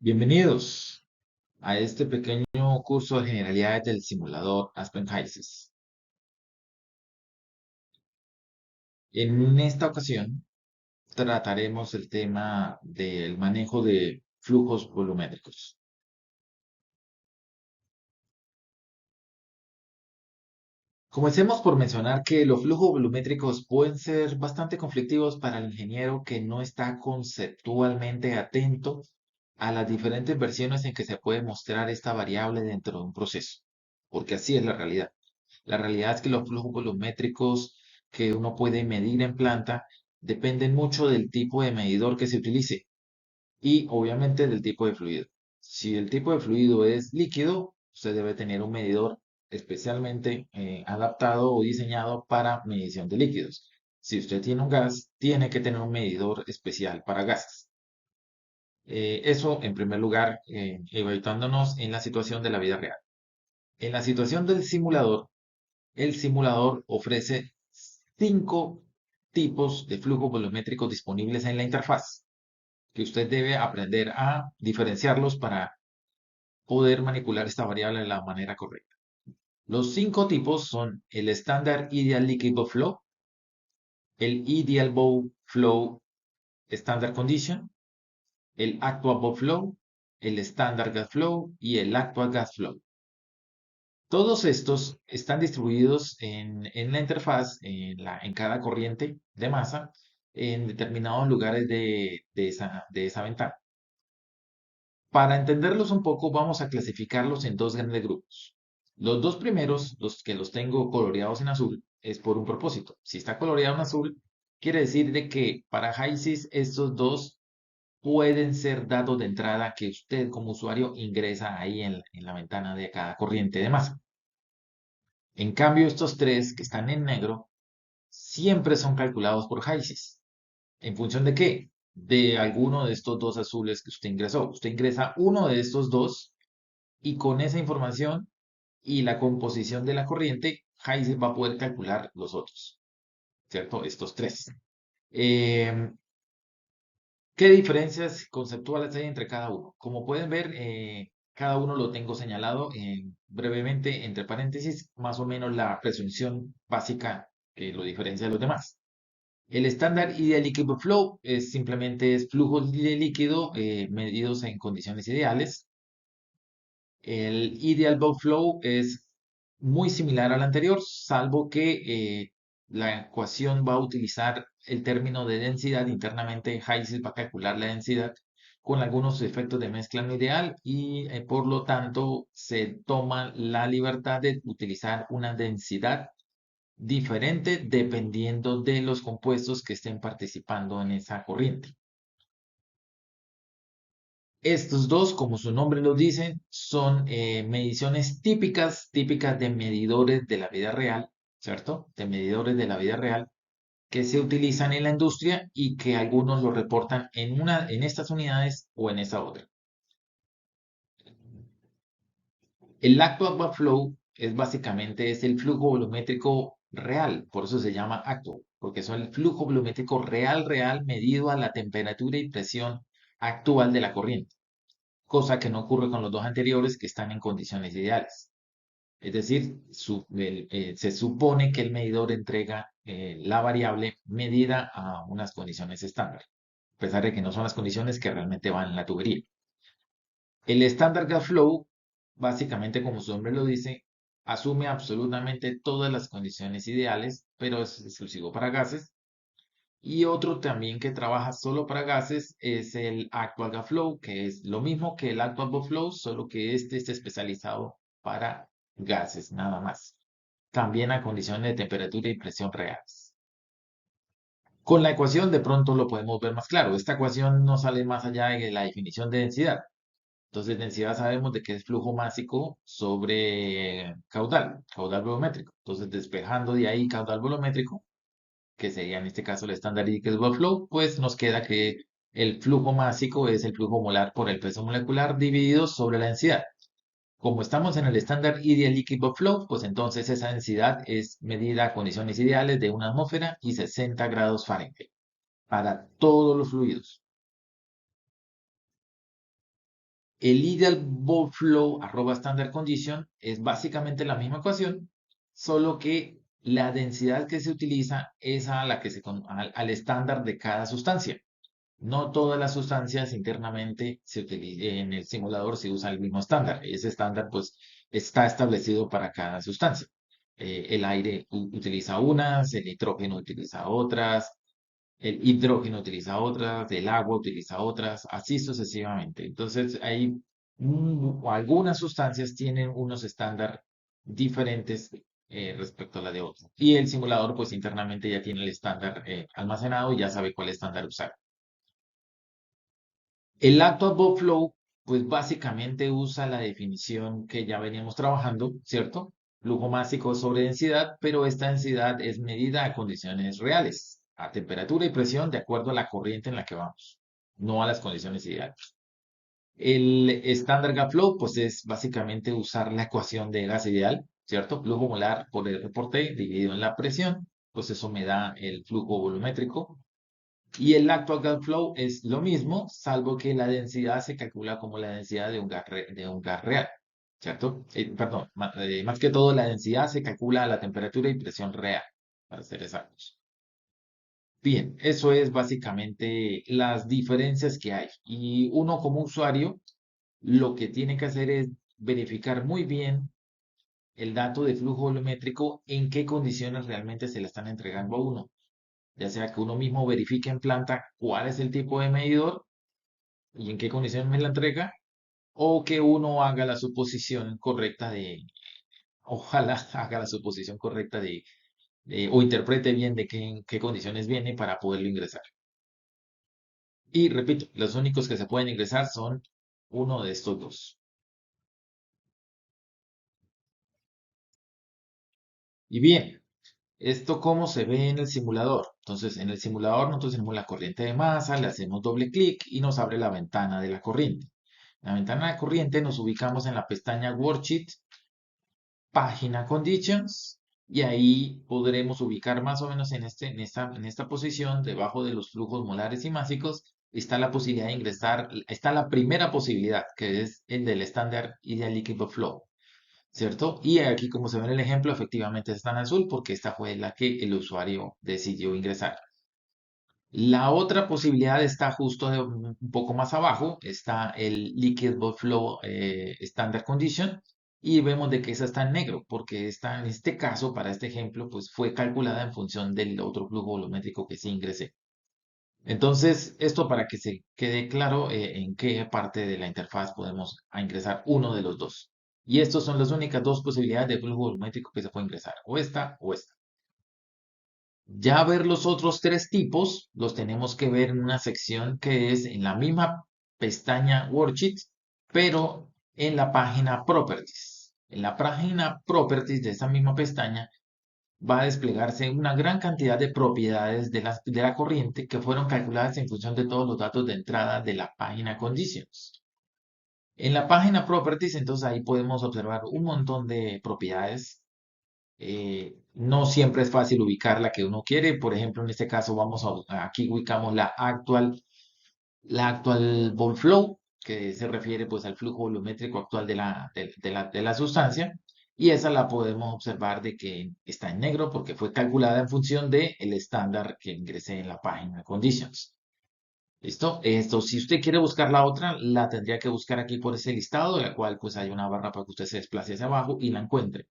Bienvenidos a este pequeño curso de generalidades del simulador Aspen HYSYS. En esta ocasión trataremos el tema del manejo de flujos volumétricos. Comencemos por mencionar que los flujos volumétricos pueden ser bastante conflictivos para el ingeniero que no está conceptualmente atento a las diferentes versiones en que se puede mostrar esta variable dentro de un proceso, porque así es la realidad. La realidad es que los flujos volumétricos que uno puede medir en planta dependen mucho del tipo de medidor que se utilice y obviamente del tipo de fluido. Si el tipo de fluido es líquido, usted debe tener un medidor especialmente adaptado o diseñado para medición de líquidos. Si usted tiene un gas, tiene que tener un medidor especial para gases. Eso en primer lugar, evitándonos en la situación de la vida real. En la situación del simulador, el simulador ofrece 5 tipos de flujos volumétricos disponibles en la interfaz, que usted debe aprender a diferenciarlos para poder manipular esta variable de la manera correcta. Los 5 tipos son el Standard Ideal Liquid Bow Flow, el Ideal Bow Flow Standard Condition, el Actual Bow Flow, el Standard Gas Flow y el Actual Gas Flow. Todos estos están distribuidos en la interfaz, en cada corriente de masa, en determinados lugares de esa ventana. Para entenderlos un poco, vamos a clasificarlos en dos grandes grupos. Los dos primeros, los que los tengo coloreados en azul, es por un propósito. Si está coloreado en azul, quiere decir de que para HYSYS estos dos pueden ser datos de entrada que usted como usuario ingresa ahí en la ventana de cada corriente de masa. En cambio, estos tres que están en negro siempre son calculados por HYSYS. ¿En función de qué? De alguno de estos dos azules que usted ingresó. Usted ingresa uno de estos dos y con esa información y la composición de la corriente, HYSYS va a poder calcular los otros, ¿cierto? Estos tres. Eh, ¿Qué diferencias conceptuales hay entre cada uno? Como pueden ver, cada uno lo tengo señalado brevemente, entre paréntesis, más o menos la presunción básica que lo diferencia de los demás. El estándar Ideal Liquid Flow simplemente es flujo de líquido medidos en condiciones ideales. El Ideal Bow Flow es muy similar al anterior, salvo que la ecuación va a utilizar el término de densidad. Internamente HYSYS va a calcular la densidad con algunos efectos de mezcla no ideal y por lo tanto se toma la libertad de utilizar una densidad diferente dependiendo de los compuestos que estén participando en esa corriente. Estos dos, como su nombre lo dice, son mediciones típicas de medidores de la vida real, ¿cierto? De medidores de la vida real que se utilizan en la industria y que algunos lo reportan en estas unidades o en esta otra. El actual backflow es básicamente el flujo volumétrico real, por eso se llama actual, porque es el flujo volumétrico real medido a la temperatura y presión actual de la corriente, cosa que no ocurre con los dos anteriores que están en condiciones ideales. Es decir, se supone que el medidor entrega la variable medida a unas condiciones estándar, a pesar de que no son las condiciones que realmente van en la tubería. El estándar gas flow, básicamente como su nombre lo dice, asume absolutamente todas las condiciones ideales, pero es exclusivo para gases. Y otro también que trabaja solo para gases es el Actual Gas Flow, que es lo mismo que el Actual Gas Flow, solo que este está especializado para gases, nada más. También a condiciones de temperatura y presión reales. Con la ecuación de pronto lo podemos ver más claro. Esta ecuación no sale más allá de la definición de densidad. Entonces, densidad sabemos de que es flujo másico sobre caudal volumétrico. Entonces, despejando de ahí caudal volumétrico, que sería en este caso el estándar Liquid Flow, pues nos queda que el flujo másico es el flujo molar por el peso molecular dividido sobre la densidad. Como estamos en el estándar Ideal Liquid Flow, pues entonces esa densidad es medida a condiciones ideales de una atmósfera y 60 grados Fahrenheit para todos los fluidos. El ideal ball flow arroba standard condition es básicamente la misma ecuación, solo que la densidad que se utiliza es a la que al estándar de cada sustancia. No todas las sustancias internamente en el simulador se usa el mismo estándar. Ese estándar pues está establecido para cada sustancia. El aire utiliza unas, el nitrógeno utiliza otras, el hidrógeno utiliza otras, el agua utiliza otras, así sucesivamente. Entonces, algunas sustancias tienen unos estándares diferentes respecto a la de otras. Y el simulador, pues internamente ya tiene el estándar almacenado y ya sabe cuál estándar usar. El Actual Bob Flow, pues básicamente usa la definición que ya veníamos trabajando, ¿cierto? Flujo másico sobre densidad, pero esta densidad es medida a condiciones reales, a temperatura y presión de acuerdo a la corriente en la que vamos, no a las condiciones ideales. El estándar gas flow, pues es básicamente usar la ecuación de gas ideal, ¿cierto? Flujo molar por R por T dividido en la presión, pues eso me da el flujo volumétrico. Y el actual gas flow es lo mismo, salvo que la densidad se calcula como la densidad de un gas real, ¿cierto? Perdón, más que todo la densidad se calcula a la temperatura y presión real, para ser exactos. Bien, eso es básicamente las diferencias que hay. Y uno como usuario lo que tiene que hacer es verificar muy bien el dato de flujo volumétrico, en qué condiciones realmente se le están entregando a uno. Ya sea que uno mismo verifique en planta cuál es el tipo de medidor y en qué condiciones me la entrega, o que uno haga la suposición correcta ojalá haga la suposición correcta o interprete bien de en qué condiciones viene para poderlo ingresar. Y repito, los únicos que se pueden ingresar son uno de estos dos. Y bien, ¿esto cómo se ve en el simulador? Entonces, en el simulador nosotros tenemos la corriente de masa, le hacemos doble clic y nos abre la ventana de la corriente. En la ventana de corriente nos ubicamos en la pestaña Worksheet, página Conditions, y ahí podremos ubicar más o menos en esta posición, debajo de los flujos molares y másicos, está la posibilidad de ingresar, está la primera posibilidad, que es el del estándar Ideal Liquid Flow. ¿Cierto? Y aquí, como se ve en el ejemplo, efectivamente está en azul porque esta fue la que el usuario decidió ingresar. La otra posibilidad está justo un poco más abajo, está el Liquid Bulk Flow Standard Condition y vemos de que esa está en negro porque está en este caso, para este ejemplo, pues fue calculada en función del otro flujo volumétrico que sí ingresé. Entonces, esto para que se quede claro en qué parte de la interfaz podemos ingresar uno de los dos. Y estas son las únicas dos posibilidades de flujo volumétrico que se puede ingresar, o esta o esta. Ya ver los otros tres tipos los tenemos que ver en una sección que es en la misma pestaña Worksheet, pero en la página Properties. En la página Properties de esa misma pestaña va a desplegarse una gran cantidad de propiedades de la corriente que fueron calculadas en función de todos los datos de entrada de la página Conditions. En la página Properties, entonces ahí podemos observar un montón de propiedades. No siempre es fácil ubicar la que uno quiere. Por ejemplo, en este caso aquí ubicamos la actual ball flow, que se refiere pues al flujo volumétrico actual de la sustancia. Y esa la podemos observar de que está en negro porque fue calculada en función del estándar que ingresé en la página Conditions. ¿Listo? Esto, si usted quiere buscar la otra, la tendría que buscar aquí por ese listado, de la cual pues hay una barra para que usted se desplace hacia abajo y la encuentre.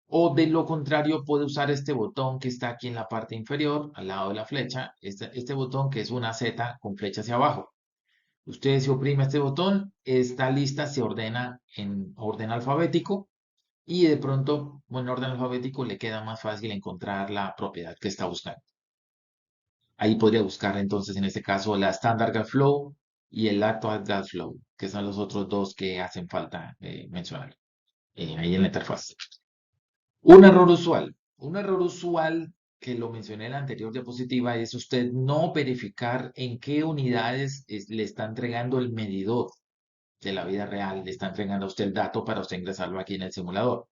O de lo contrario, puede usar este botón que está aquí en la parte inferior, al lado de la flecha, este botón que es una Z con flecha hacia abajo. Usted si oprime este botón, esta lista se ordena en orden alfabético y de pronto, en orden alfabético, le queda más fácil encontrar la propiedad que está buscando. Ahí podría buscar entonces en este caso la Standard Gas Flow y el Actual Gas Flow, que son los otros dos que hacen falta mencionar ahí en la interfaz. Un error usual. Un error usual que lo mencioné en la anterior diapositiva es usted no verificar en qué unidades le está entregando el medidor de la vida real, le está entregando a usted el dato para usted ingresarlo aquí en el simulador.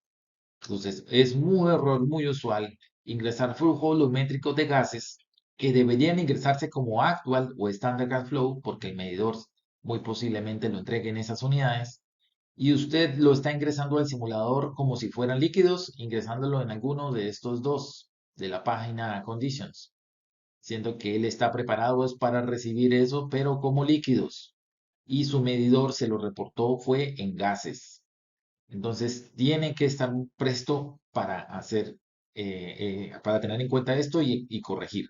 Entonces, es muy error muy usual ingresar flujo volumétrico de gases que deberían ingresarse como actual o standard gas flow porque el medidor muy posiblemente lo entregue en esas unidades, y usted lo está ingresando al simulador como si fueran líquidos, ingresándolo en alguno de estos dos de la página Conditions, siendo que él está preparado es para recibir eso, pero como líquidos, y su medidor se lo reportó fue en gases. Entonces, tiene que estar presto para para tener en cuenta esto y corregir.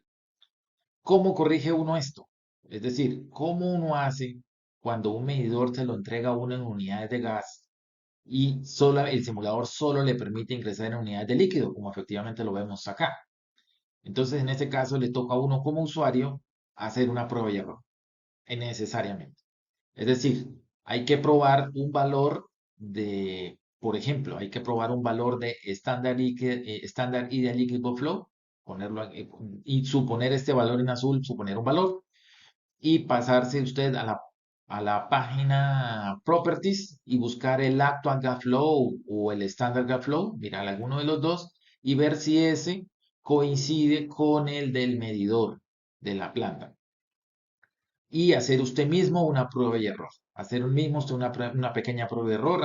¿Cómo corrige uno esto? Es decir, ¿cómo uno hace cuando un medidor se lo entrega a uno en unidades de gas y el simulador solo le permite ingresar en unidades de líquido, como efectivamente lo vemos acá? Entonces, en este caso, le toca a uno como usuario hacer una prueba y error, necesariamente. Es decir, hay que probar un valor por ejemplo, hay que probar un valor de estándar ideal liquid flow, y suponer este valor en azul, suponer un valor, y pasarse usted a la página Properties y buscar el Actual Gas Flow o el Standard Gas Flow, mirar alguno de los dos y ver si ese coincide con el del medidor de la planta y hacer usted mismo una prueba y error. Hacer un mismo usted una pequeña prueba y error,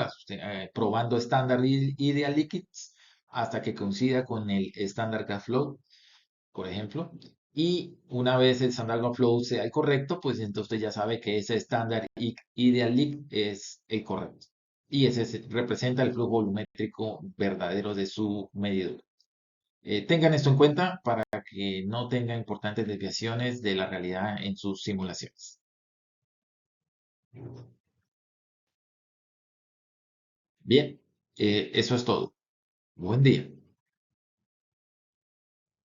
probando estándar ideal liquids hasta que coincida con el estándar gas flow, por ejemplo. Y una vez el estándar gas flow sea el correcto, pues entonces usted ya sabe que ese estándar ideal liquid es el correcto. Y ese representa el flujo volumétrico verdadero de su medidor. Tengan esto en cuenta para que no tengan importantes desviaciones de la realidad en sus simulaciones. Bien, eso es todo. Buen día.